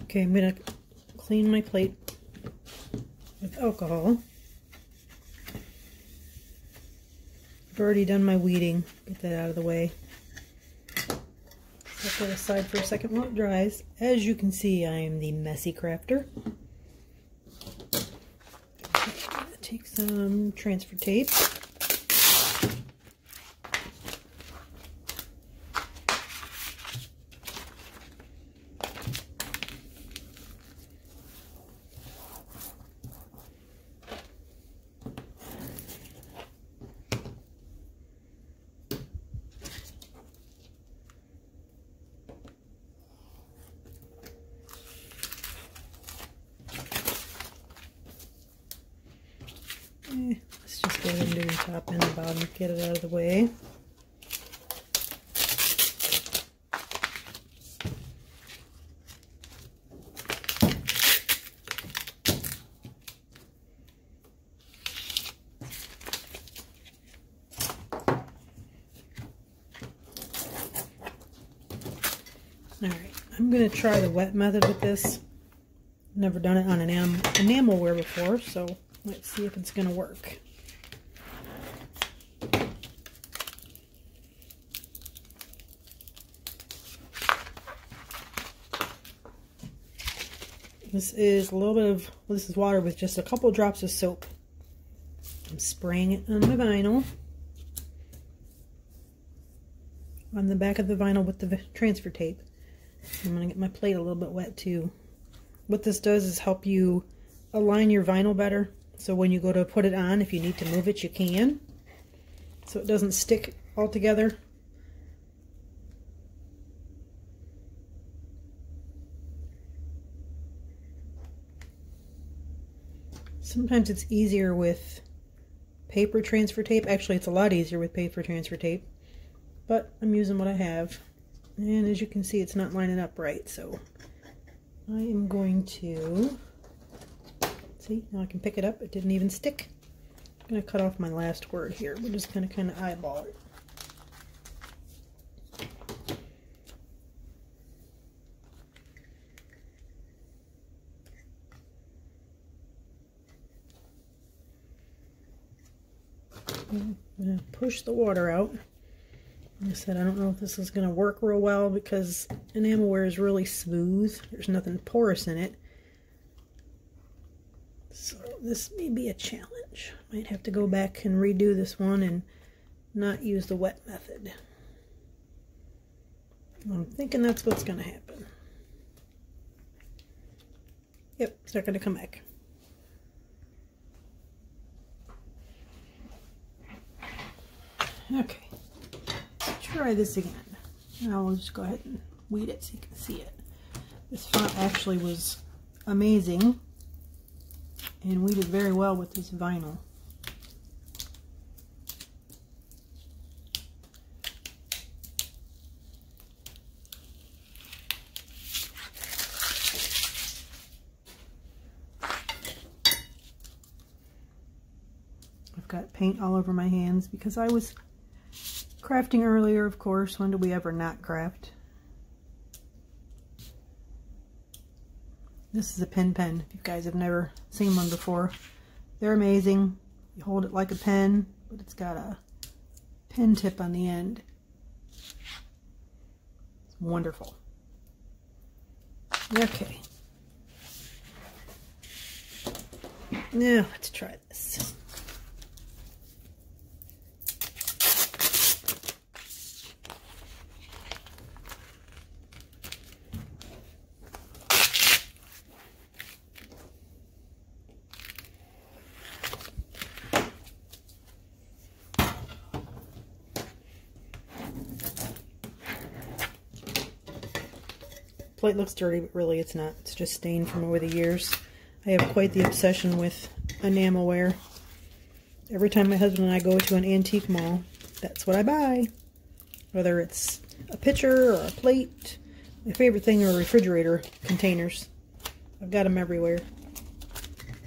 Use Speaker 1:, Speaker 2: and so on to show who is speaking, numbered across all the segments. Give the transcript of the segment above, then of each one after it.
Speaker 1: Okay, I'm gonna clean my plate with alcohol. I've already done my weeding. Get that out of the way. Set that aside for a second while it dries. As you can see, I am the messy crafter. Take some transfer tape. Let's just go ahead and do the top and the bottom, get it out of the way. Alright, I'm going to try the wet method with this. Never done it on an enamelware before, so let's see if it's going to work. This is a little bit of, well, this is water with just a couple drops of soap. I'm spraying it on my vinyl. On the back of the vinyl with the transfer tape. I'm going to get my plate a little bit wet too. What this does is help you align your vinyl better. So when you go to put it on, if you need to move it, you can. So it doesn't stick all together. Sometimes it's easier with paper transfer tape. Actually, it's a lot easier with paper transfer tape. But I'm using what I have. And as you can see, it's not lining up right. So I am going to... See, now I can pick it up. It didn't even stick. I'm going to cut off my last word here. We're just going to kind of eyeball it. I'm going to push the water out. Like I said, I don't know if this is going to work real well because enamelware is really smooth. There's nothing porous in it. So this may be a challenge. Might have to go back and redo this one and not use the wet method. I'm thinking that's what's going to happen. Yep, it's not going to come back. Okay, let's try this again. Now we'll just go ahead and weed it so you can see it. This font actually was amazing and weeded very well with this vinyl. I've got paint all over my hands because I was crafting earlier, of course. When do we ever not craft? This is a pen. If you guys have never seen one before, they're amazing. You hold it like a pen, but it's got a pen tip on the end. It's wonderful. Okay. Now let's try this. Plate looks dirty, but really it's not. It's just stained from over the years. I have quite the obsession with enamelware. Every time my husband and I go to an antique mall, that's what I buy. Whether it's a pitcher or a plate. My favorite thing are refrigerator containers. I've got them everywhere.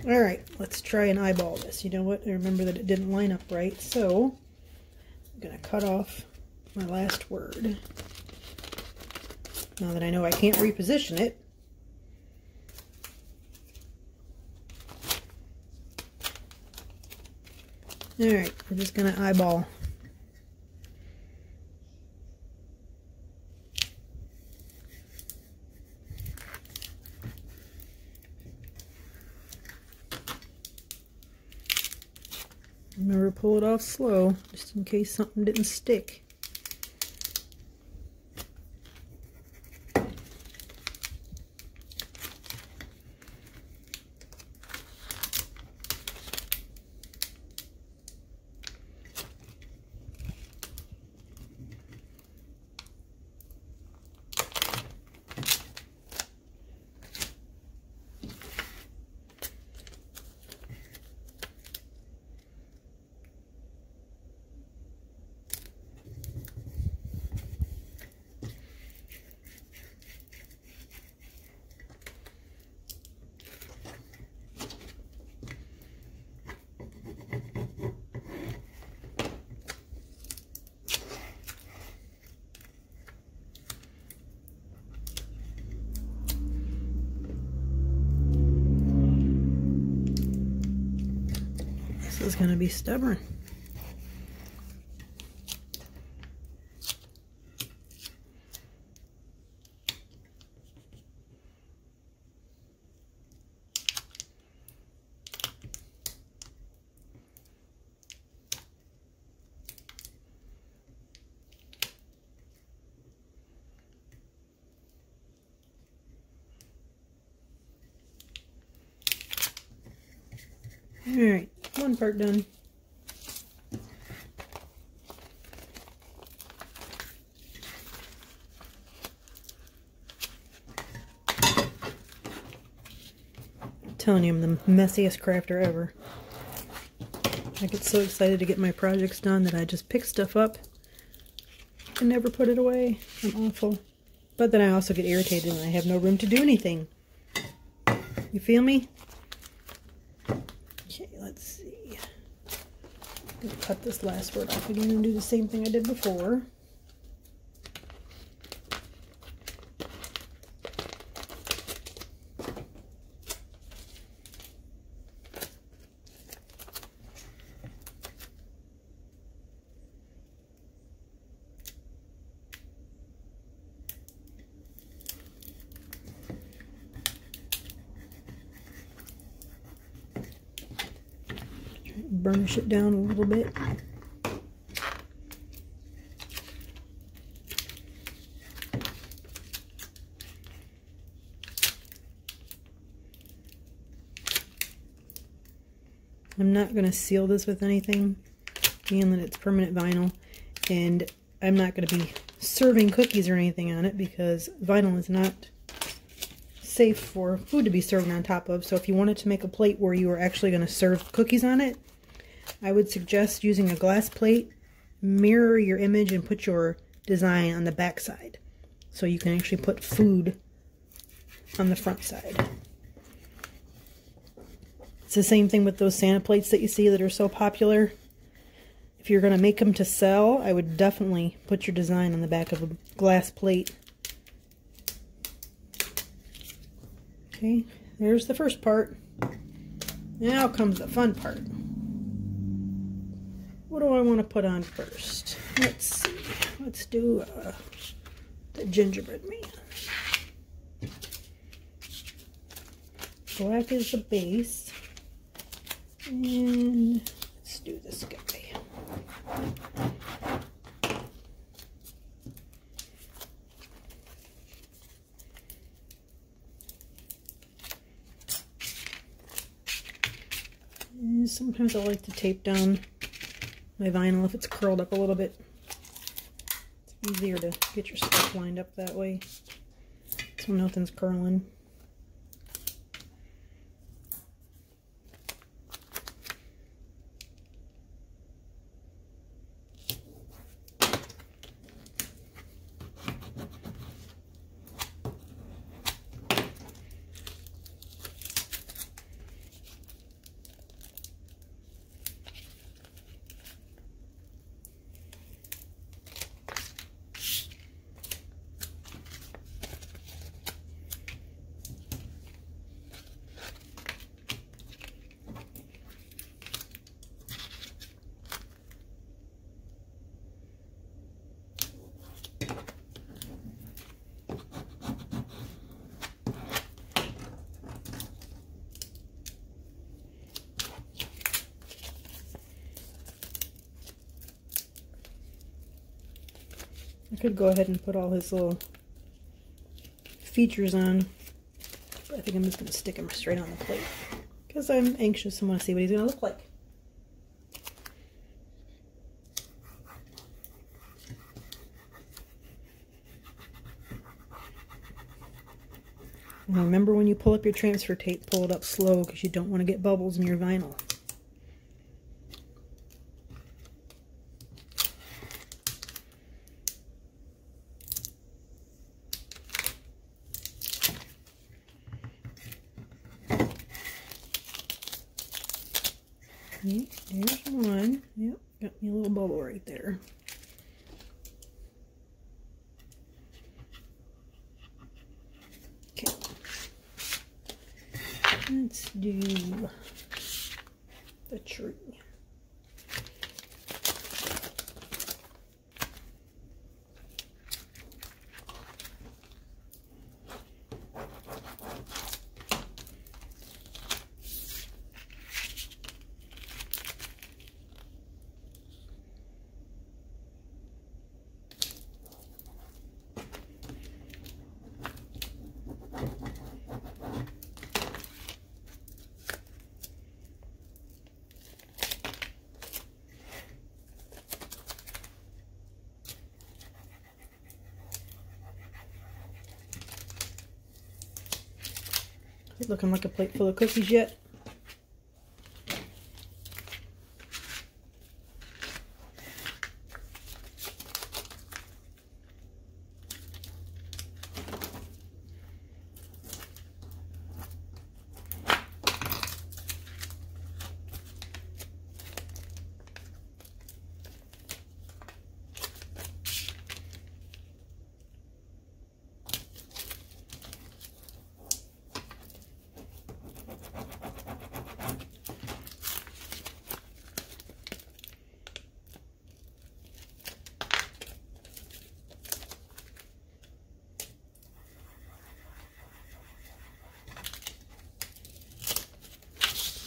Speaker 1: Alright, let's try and eyeball this. You know what? I remember that it didn't line up right, so I'm going to cut off my last word. Now that I know I can't reposition it, Alright, we're just going to eyeball. Remember, pull it off slow, just in case something didn't stick. This is going to be stubborn. Alright, one part done. I'm telling you, I'm the messiest crafter ever. I get so excited to get my projects done that I just pick stuff up and never put it away. I'm awful. But then I also get irritated and I have no room to do anything. You feel me? Okay, let's see. I'm going to cut this last word off again and do the same thing I did before. Burnish it down a little bit. I'm not going to seal this with anything, being that it's permanent vinyl, and I'm not going to be serving cookies or anything on it because vinyl is not safe for food to be served on top of. So if you wanted to make a plate where you are actually going to serve cookies on it, I would suggest using a glass plate, mirror your image, and put your design on the back side so you can actually put food on the front side. It's the same thing with those Santa plates that you see that are so popular. If you're going to make them to sell, I would definitely put your design on the back of a glass plate. Okay, there's the first part. Now comes the fun part. What do I want to put on first? Let's see. Let's do the gingerbread man. Black is the base. And let's do this guy. And sometimes I like to tape down my vinyl if it's curled up a little bit. It's easier to get your stuff lined up that way so nothing's curling. I could go ahead and put all his little features on, but I think I'm just going to stick him straight on the plate because I'm anxious and want to see what he's going to look like. And remember, when you pull up your transfer tape, pull it up slow because you don't want to get bubbles in your vinyl. Okay, there's one. Yep, got me a little bubble right there. Okay. Let's do the tree. Is it looking like a plate full of cookies yet?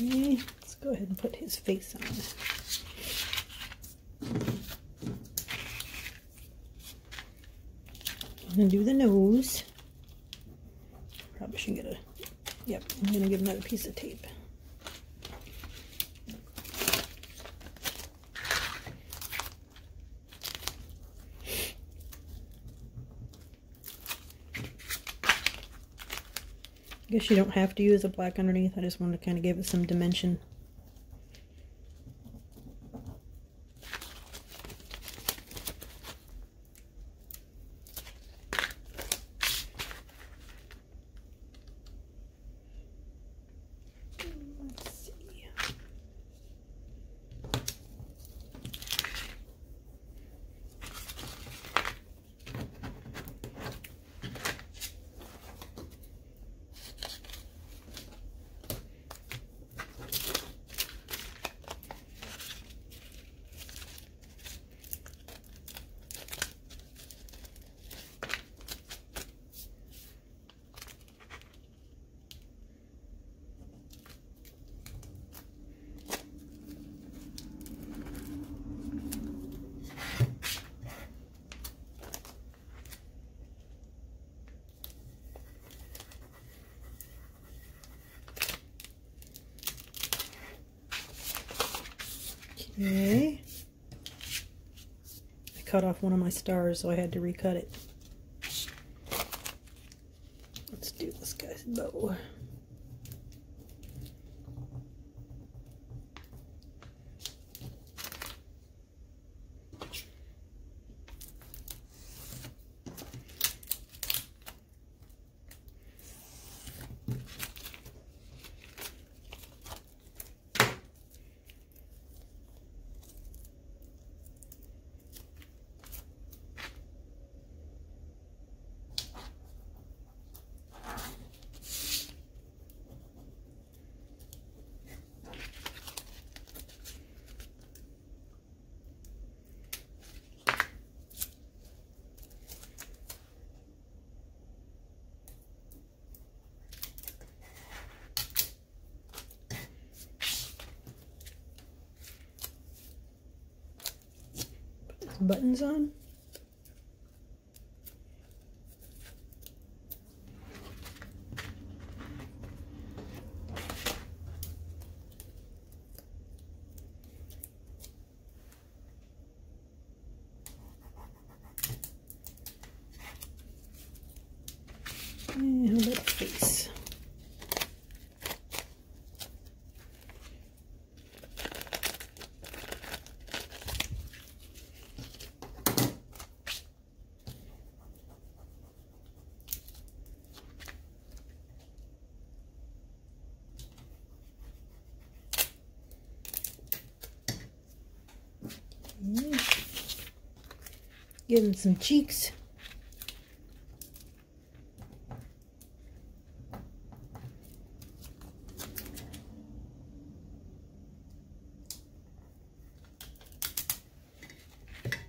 Speaker 1: Okay, let's go ahead and put his face on. I'm going to do the nose. Probably should get a, yep, I'm going to give another piece of tape. I guess you don't have to use a black underneath. I just wanted to kind of give it some dimension. Let's see. Okay. I cut off one of my stars, so I had to recut it. Let's do this guy's bow. Buttons on. Give him some cheeks.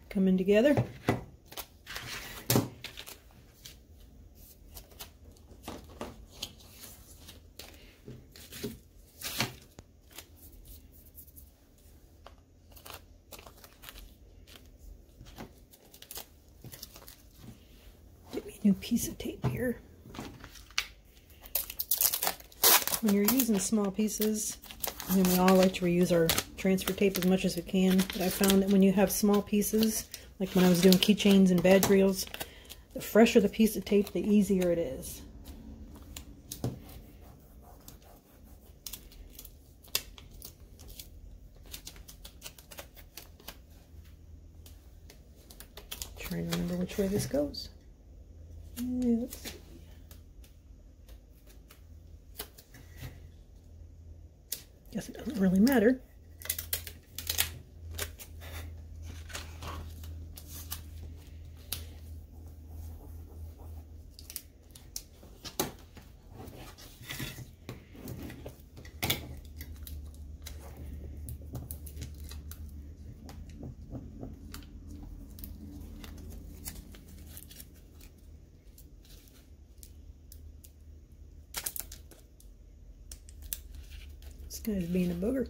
Speaker 1: Coming together. Get me a new piece of tape here. When you're using small pieces, I mean, we all like to reuse our transfer tape as much as we can, but I found that when you have small pieces, like when I was doing keychains and badge reels, the fresher the piece of tape, the easier it is. Trying to remember which way this goes. Yeah, let's see. Guess it doesn't really matter. This guy's being a booger.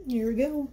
Speaker 1: Here we go.